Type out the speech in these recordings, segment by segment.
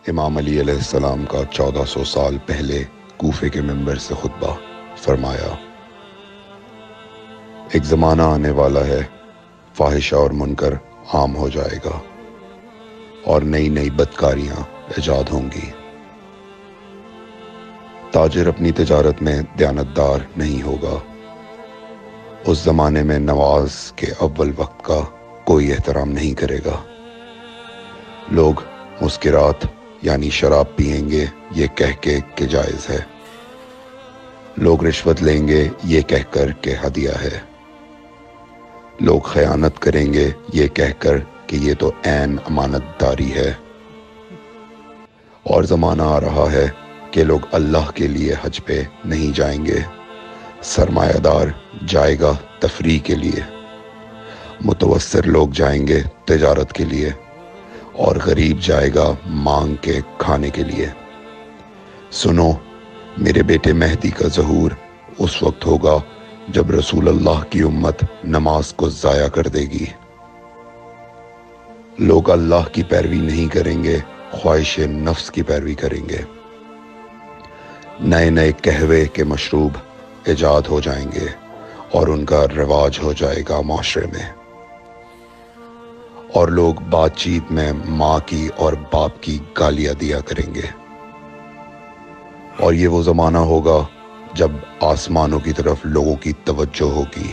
امام علی علیہ السلام کا 1400 سال پہلے کوفے کے منبر سے خطبہ فرمایا، ایک زمانہ آنے والا ہے، فاحشہ اور منکر عام ہو جائے گا اور نئی نئی بدکاریاں ایجاد ہوں گی۔ تاجر اپنی تجارت میں دیانتدار نہیں ہوگا۔ اس زمانے میں نماز کے اول وقت کا کوئی احترام نہیں کرے گا۔ لوگ مسکرات یعنی شراب پئیں گے یہ کہہ کے کہ جائز ہے۔ لوگ رشوت لیں گے یہ کہہ کر کہ ہدیہ ہے۔ لوگ خیانت کریں گے یہ کہہ کر کہ یہ تو عین امانت داری ہے۔ اور زمانہ آ رہا ہے کہ لوگ اللہ کے لیے حج پہ نہیں جائیں گے، سرمایہ دار جائے گا تفریح کے لیے، متوسر لوگ جائیں گے تجارت کے لیے، اور غریب جائے گا مانگ کے کھانے کے لیے۔ سنو، میرے بیٹے مہدی کا ظہور اس وقت ہوگا جب رسول اللہ کی امت نماز کو ضائع کر دے گی۔ لوگ اللہ کی پیروی نہیں کریں گے، خواہش نفس کی پیروی کریں گے۔ نئے نئے قہوے کے مشروب ایجاد ہو جائیں گے اور ان کا رواج ہو جائے گا معاشرے میں، اور لوگ بات چیت میں ماں کی اور باپ کی گالیاں دیا کریں گے۔ اور یہ وہ زمانہ ہوگا جب آسمانوں کی طرف لوگوں کی توجہ ہوگی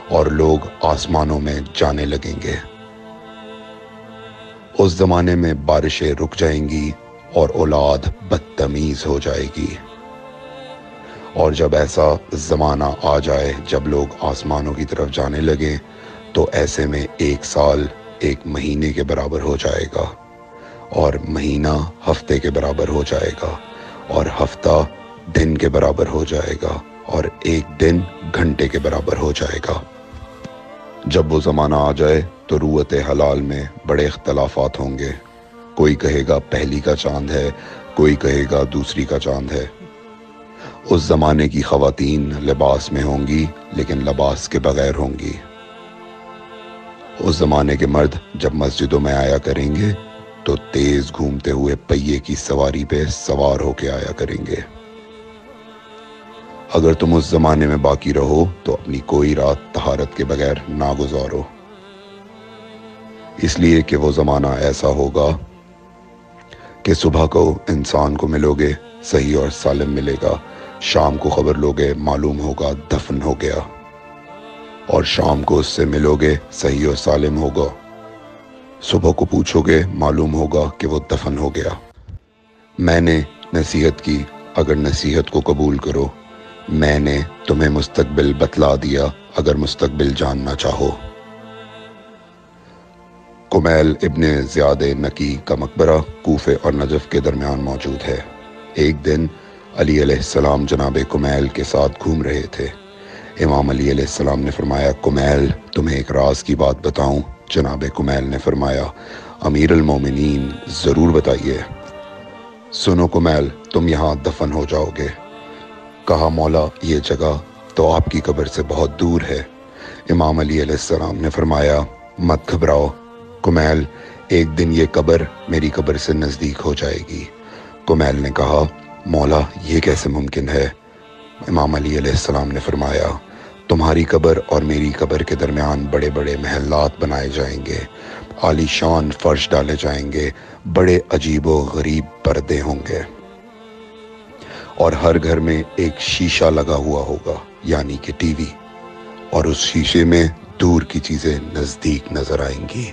اور لوگ آسمانوں میں جانے لگیں گے۔ اس زمانے میں بارشیں رک جائیں گی اور اولاد بدتمیز ہو جائے گی۔ اور جب ایسا زمانہ آ جائے جب لوگ آسمانوں کی طرف جانے لگیں تو ایسے میں 1 سال 1 مہینے کے برابر ہو جائے گا، اور مہینہ ہفتے کے برابر ہو جائے گا، اور ہفتہ دن کے برابر ہو جائے گا، اور 1 دن گھنٹے کے برابر ہو جائے گا۔ جب وہ زمانہ آ جائے تو روت حلال میں بڑے اختلافات ہوں گے۔ کوئی کہے گا پہلی کا چاند ہے، کوئی کہے گا دوسری کا چاند ہے۔ اس زمانے کی خواتین لباس میں ہوں گی لیکن لباس کے بغیر ہوں گی۔ اس زمانے کے مرد جب مسجدوں میں آیا کریں گے تو تیز گھومتے ہوئے پہیے کی سواری پہ سوار ہو کے آیا کریں گے۔ اگر تم اس زمانے میں باقی رہو تو اپنی کوئی رات طہارت کے بغیر نہ گزارو، اس لیے کہ وہ زمانہ ایسا ہوگا کہ صبح کو انسان کو ملو گے صحیح اور سالم ملے گا، شام کو خبر لوگے معلوم ہوگا دفن ہو گیا، اور شام کو اس سے ملو گے صحیح اور سالم ہوگا، صبح کو پوچھو گے معلوم ہوگا کہ وہ دفن ہو گیا۔ میں نے نصیحت کی، اگر نصیحت کو قبول کرو، میں نے تمہیں مستقبل بتلا دیا اگر مستقبل جاننا چاہو۔ کمیل ابن زیاد نکی کا مقبرہ کوفے اور نجف کے درمیان موجود ہے۔ ایک دن علی علیہ السلام جناب کمیل کے ساتھ گھوم رہے تھے۔ امام علی علیہ السلام نے فرمایا، کمیل تمہیں ایک راز کی بات بتاؤں؟ جناب کمیل نے فرمایا، امیر المومنین ضرور بتائیے۔ سنو کمیل، تم یہاں دفن ہو جاؤ گے۔ کہا، مولا یہ جگہ تو آپ کی قبر سے بہت دور ہے۔ امام علی علیہ السلام نے فرمایا، مت گھبراؤ کمیل، ایک دن یہ قبر میری قبر سے نزدیک ہو جائے گی۔ کمیل نے کہا، مولا یہ کیسے ممکن ہے؟ امام علی علیہ السلام نے فرمایا، تمہاری قبر اور میری قبر کے درمیان بڑے بڑے محلات بنائے جائیں گے، عالی شان فرش ڈالے جائیں گے، بڑے عجیب و غریب پردے ہوں گے، اور ہر گھر میں ایک شیشہ لگا ہوا ہوگا یعنی کہ ٹی وی، اور اس شیشے میں دور کی چیزیں نزدیک نظر آئیں گی۔